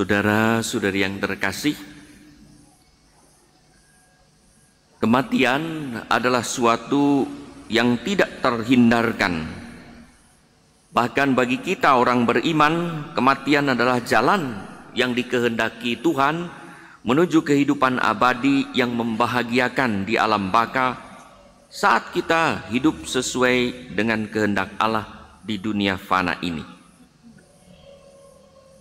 Saudara-saudari yang terkasih, kematian adalah suatu yang tidak terhindarkan. Bahkan bagi kita orang beriman, kematian adalah jalan yang dikehendaki Tuhan menuju kehidupan abadi yang membahagiakan di alam baka saat kita hidup sesuai dengan kehendak Allah di dunia fana ini.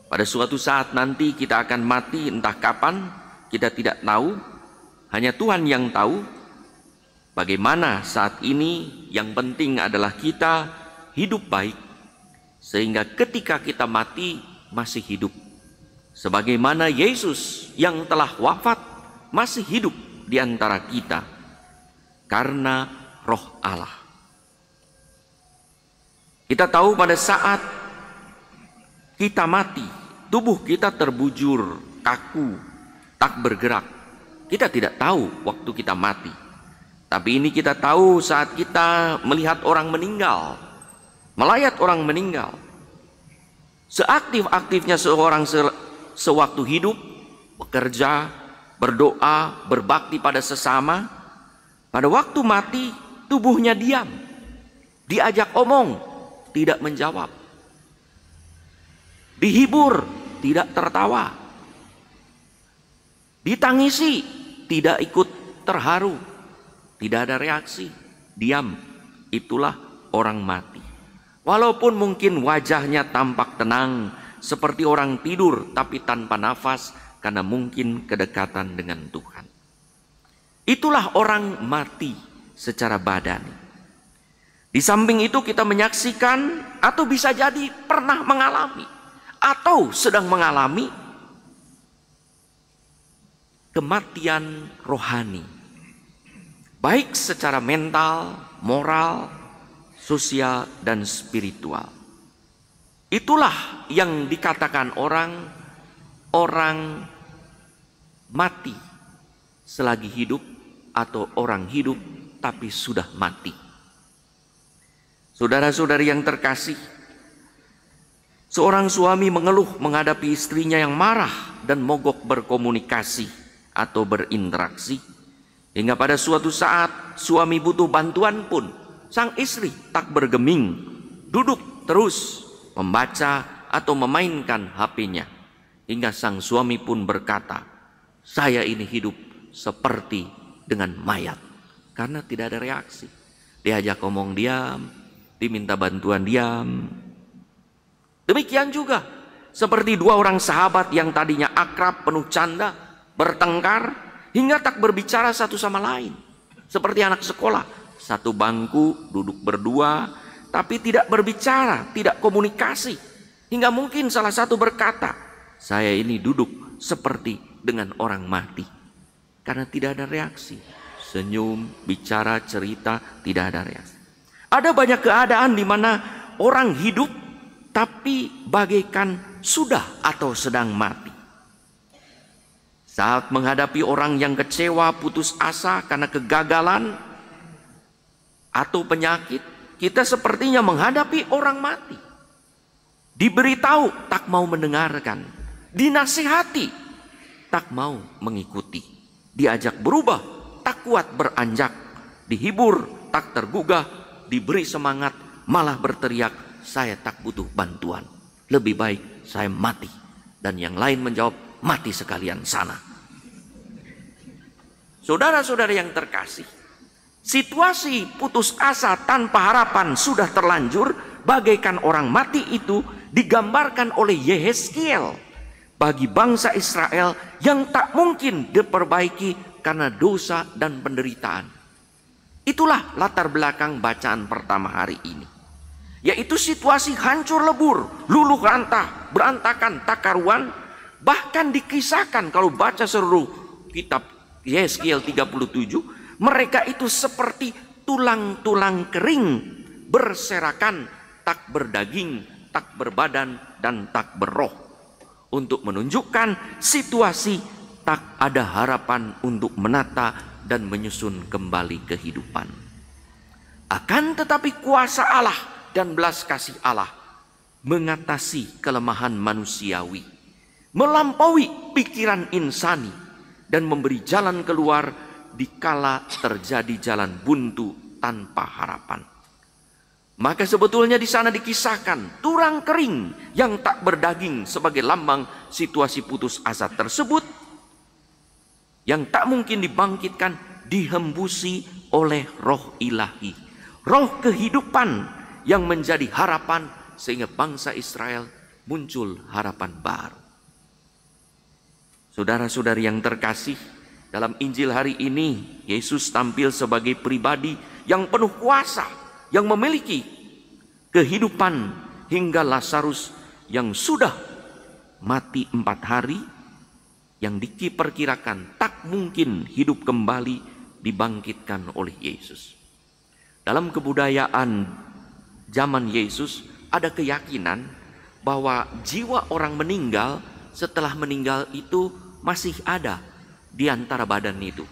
Pada suatu saat nanti kita akan mati, entah kapan, kita tidak tahu. Hanya Tuhan yang tahu. Bagaimana saat ini, yang penting adalah kita hidup baik. Sehingga ketika kita mati, masih hidup. Sebagaimana Yesus yang telah wafat, masih hidup di antara kita. Karena Roh Allah. Kita tahu pada saat kita mati, tubuh kita terbujur, kaku, tak bergerak. Kita tidak tahu waktu kita mati. Tapi ini kita tahu saat kita melihat orang meninggal, melayat orang meninggal. Seaktif-aktifnya seorang sewaktu hidup, bekerja, berdoa, berbakti pada sesama. Pada waktu mati, tubuhnya diam. Diajak omong, tidak menjawab. Dihibur, tidak tertawa. Ditangisi, tidak ikut terharu. Tidak ada reaksi, diam. Itulah orang mati. Walaupun mungkin wajahnya tampak tenang, seperti orang tidur tapi tanpa nafas, karena mungkin kedekatan dengan Tuhan. Itulah orang mati secara badani. Di samping itu kita menyaksikan atau bisa jadi pernah mengalami atau sedang mengalami kematian rohani, baik secara mental, moral, sosial, dan spiritual. Itulah yang dikatakan orang mati selagi hidup atau orang hidup tapi sudah mati. Saudara-saudari yang terkasih, seorang suami mengeluh menghadapi istrinya yang marah dan mogok berkomunikasi atau berinteraksi. Hingga pada suatu saat suami butuh bantuan pun, sang istri tak bergeming, duduk terus membaca atau memainkan HP-nya. Hingga sang suami pun berkata, "Saya ini hidup seperti dengan mayat." Karena tidak ada reaksi. Diajak ngomong diam, diminta bantuan diam. Demikian juga seperti dua orang sahabat yang tadinya akrab, penuh canda, bertengkar, hingga tak berbicara satu sama lain. Seperti anak sekolah, satu bangku, duduk berdua, tapi tidak berbicara, tidak komunikasi. Hingga mungkin salah satu berkata, "Saya ini duduk seperti dengan orang mati." Karena tidak ada reaksi. Senyum, bicara, cerita, tidak ada reaksi. Ada banyak keadaan di mana orang hidup tapi bagaikan sudah atau sedang mati. Saat menghadapi orang yang kecewa, putus asa karena kegagalan atau penyakit, kita sepertinya menghadapi orang mati. Diberitahu, tak mau mendengarkan. Dinasihati, tak mau mengikuti. Diajak berubah, tak kuat beranjak. Dihibur, tak tergugah. Diberi semangat, malah berteriak, "Saya tak butuh bantuan. Lebih baik saya mati." Dan yang lain menjawab, "Mati sekalian sana." Saudara-saudara yang terkasih, situasi putus asa tanpa harapan sudah terlanjur, bagaikan orang mati itu digambarkan oleh Yehezkiel bagi bangsa Israel yang tak mungkin diperbaiki karena dosa dan penderitaan. Itulah latar belakang bacaan pertama hari ini, yaitu situasi hancur lebur, luluh lantah, berantakan, tak karuan. Bahkan dikisahkan kalau baca seluruh kitab Yehezkiel 37, mereka itu seperti tulang-tulang kering, berserakan, tak berdaging, tak berbadan, dan tak berroh. Untuk menunjukkan situasi tak ada harapan untuk menata dan menyusun kembali kehidupan. Akan tetapi kuasa Allah dan belas kasih Allah mengatasi kelemahan manusiawi. melampaui pikiran insani, dan memberi jalan keluar dikala terjadi jalan buntu tanpa harapan. Maka sebetulnya di sana dikisahkan turang kering yang tak berdaging sebagai lambang situasi putus asa tersebut, yang tak mungkin dibangkitkan, dihembusi oleh roh ilahi, roh kehidupan yang menjadi harapan, sehingga bangsa Israel muncul harapan baru. Saudara-saudari yang terkasih, dalam Injil hari ini Yesus tampil sebagai pribadi yang penuh kuasa, yang memiliki kehidupan, hingga Lazarus yang sudah mati 4 hari, yang diperkirakan tak mungkin hidup kembali, dibangkitkan oleh Yesus. Dalam kebudayaan zaman Yesus ada keyakinan bahwa jiwa orang meninggal setelah meninggal itu masih ada di antara badan itu.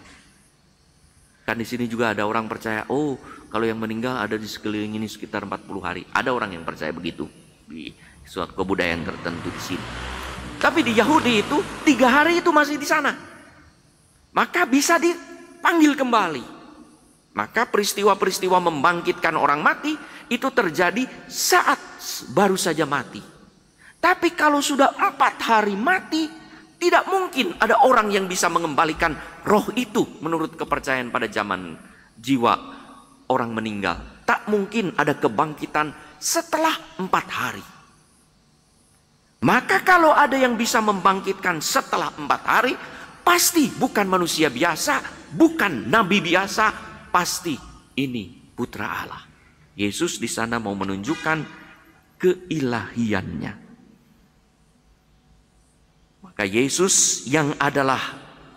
Kan di sini juga ada orang percaya, oh kalau yang meninggal ada di sekeliling ini sekitar 40 hari. Ada orang yang percaya begitu di suatu kebudayaan tertentu di sini. Tapi di Yahudi itu 3 hari itu masih di sana. Maka bisa dipanggil kembali. Maka peristiwa-peristiwa membangkitkan orang mati itu terjadi saat baru saja mati. Tapi kalau sudah 4 hari mati, tidak mungkin ada orang yang bisa mengembalikan roh itu menurut kepercayaan pada zaman jiwa orang meninggal. Tak mungkin ada kebangkitan setelah 4 hari. Maka kalau ada yang bisa membangkitkan setelah 4 hari, pasti bukan manusia biasa, bukan nabi biasa, pasti ini putra Allah. Yesus di sana mau menunjukkan keilahiannya. Maka Yesus yang adalah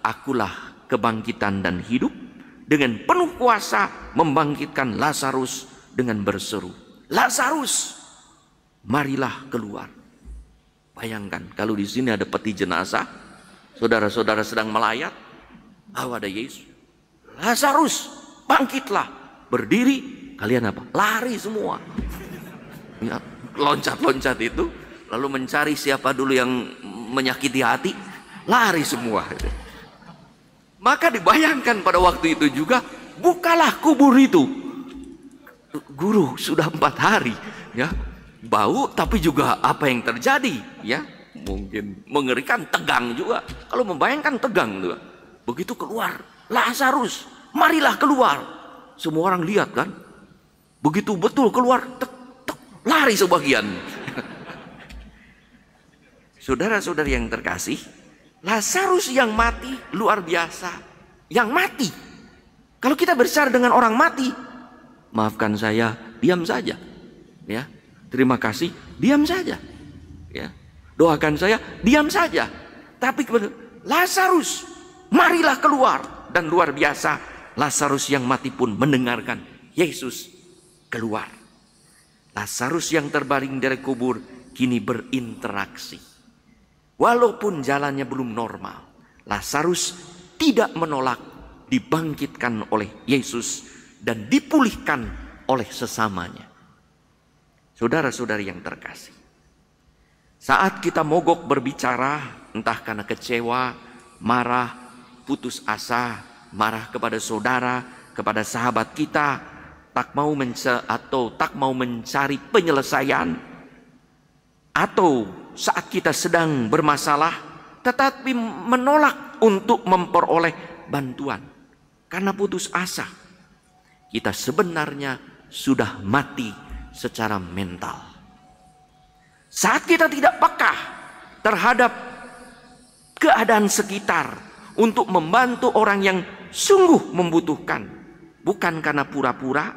akulah kebangkitan dan hidup, dengan penuh kuasa membangkitkan Lazarus dengan berseru, Lazarus, marilah keluar. Bayangkan kalau di sini ada peti jenazah, saudara-saudara sedang melayat, ada Yesus, Lazarus, bangkitlah. Berdiri, kalian apa? Lari semua. Ya, loncat-loncat itu, lalu mencari siapa dulu yang menyakiti hati, lari semua. Maka dibayangkan pada waktu itu juga, bukalah kubur itu. Guru, sudah 4 hari, ya, bau, tapi juga apa yang terjadi, ya, mungkin mengerikan, tegang juga. Kalau membayangkan tegang juga. Begitu keluar, Lazarus, marilah keluar. Semua orang lihat kan, begitu betul keluar, tek, tek, lari sebagian. Saudara-saudari yang terkasih, Lazarus yang mati luar biasa. Yang mati, kalau kita berbicara dengan orang mati, maafkan saya, diam saja, ya. Terima kasih, diam saja, ya. Doakan saya, diam saja. Tapi Lazarus, marilah keluar. Dan luar biasa, Lazarus yang mati pun mendengarkan Yesus keluar. Lazarus yang terbaring dari kubur kini berinteraksi. Walaupun jalannya belum normal, Lazarus tidak menolak dibangkitkan oleh Yesus dan dipulihkan oleh sesamanya. Saudara-saudari yang terkasih, saat kita mogok berbicara, entah karena kecewa, marah, putus asa, marah kepada saudara, kepada sahabat kita, tak mau mencari penyelesaian, atau saat kita sedang bermasalah tetapi menolak untuk memperoleh bantuan karena putus asa, kita sebenarnya sudah mati secara mental. Saat kita tidak peka terhadap keadaan sekitar untuk membantu orang yang sungguh membutuhkan, bukan karena pura-pura,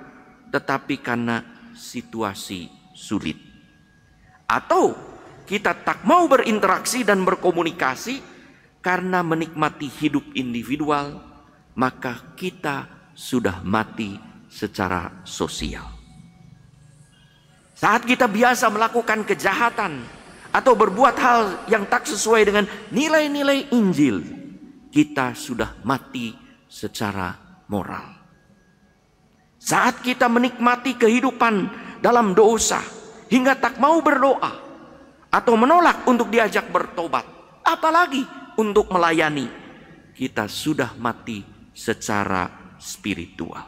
tetapi karena situasi sulit. Atau kita tak mau berinteraksi dan berkomunikasi karena menikmati hidup individual, maka kita sudah mati secara sosial. Saat kita biasa melakukan kejahatan atau berbuat hal yang tak sesuai dengan nilai-nilai Injil, kita sudah mati secara moral. Saat kita menikmati kehidupan dalam dosa hingga tak mau berdoa atau menolak untuk diajak bertobat, apalagi untuk melayani. Kita sudah mati secara spiritual.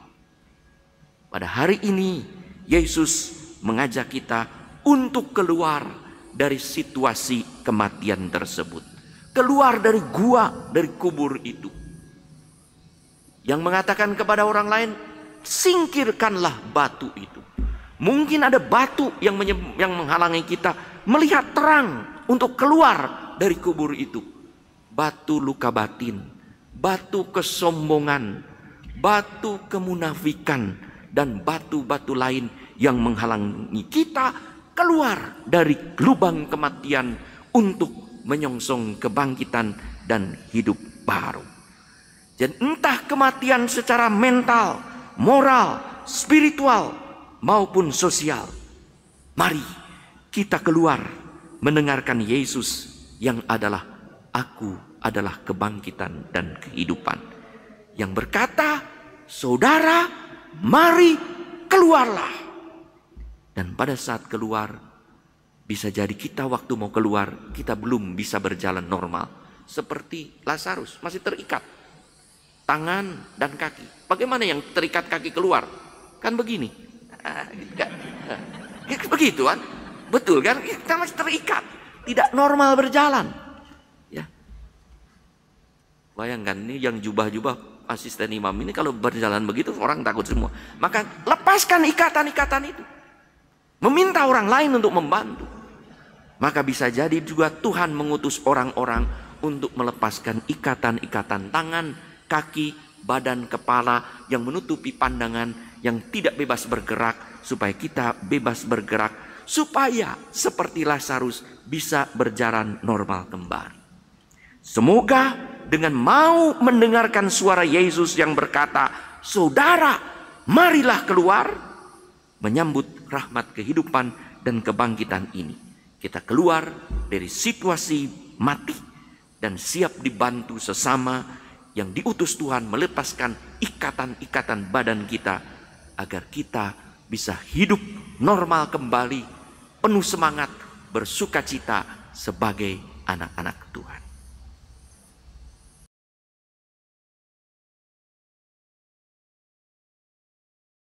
Pada hari ini Yesus mengajak kita untuk keluar dari situasi kematian tersebut. Keluar dari gua, dari kubur itu. Yang mengatakan kepada orang lain, singkirkanlah batu itu. Mungkin ada batu yang menghalangi kita melihat terang untuk keluar dari kubur itu. Batu luka batin, batu kesombongan, batu kemunafikan, dan batu-batu lain yang menghalangi kita keluar dari lubang kematian untuk menyongsong kebangkitan dan hidup baru. Dan entah kematian secara mental, moral, spiritual, maupun sosial. Mari kita keluar mendengarkan Yesus yang adalah Aku adalah kebangkitan dan kehidupan. Yang berkata, saudara, mari keluarlah. Dan pada saat keluar, bisa jadi kita waktu mau keluar, kita belum bisa berjalan normal. Seperti Lazarus, masih terikat tangan dan kaki. Bagaimana yang terikat kaki keluar? Kan begini. Begitu kan? Betul kan? Kita masih terikat, tidak normal berjalan. Ya. Bayangkan ini yang jubah-jubah asisten imam ini kalau berjalan begitu orang takut semua. Maka lepaskan ikatan-ikatan itu. Meminta orang lain untuk membantu. Maka bisa jadi juga Tuhan mengutus orang-orang untuk melepaskan ikatan-ikatan tangan, kaki, badan, kepala yang menutupi pandangan, yang tidak bebas bergerak, supaya kita bebas bergerak, supaya seperti Lazarus bisa berjalan normal kembali. Semoga dengan mau mendengarkan suara Yesus yang berkata, saudara, marilah keluar, menyambut rahmat kehidupan dan kebangkitan ini. Kita keluar dari situasi mati dan siap dibantu sesama yang diutus Tuhan melepaskan ikatan-ikatan badan kita, agar kita bisa hidup normal kembali, penuh semangat, bersukacita sebagai anak-anak Tuhan.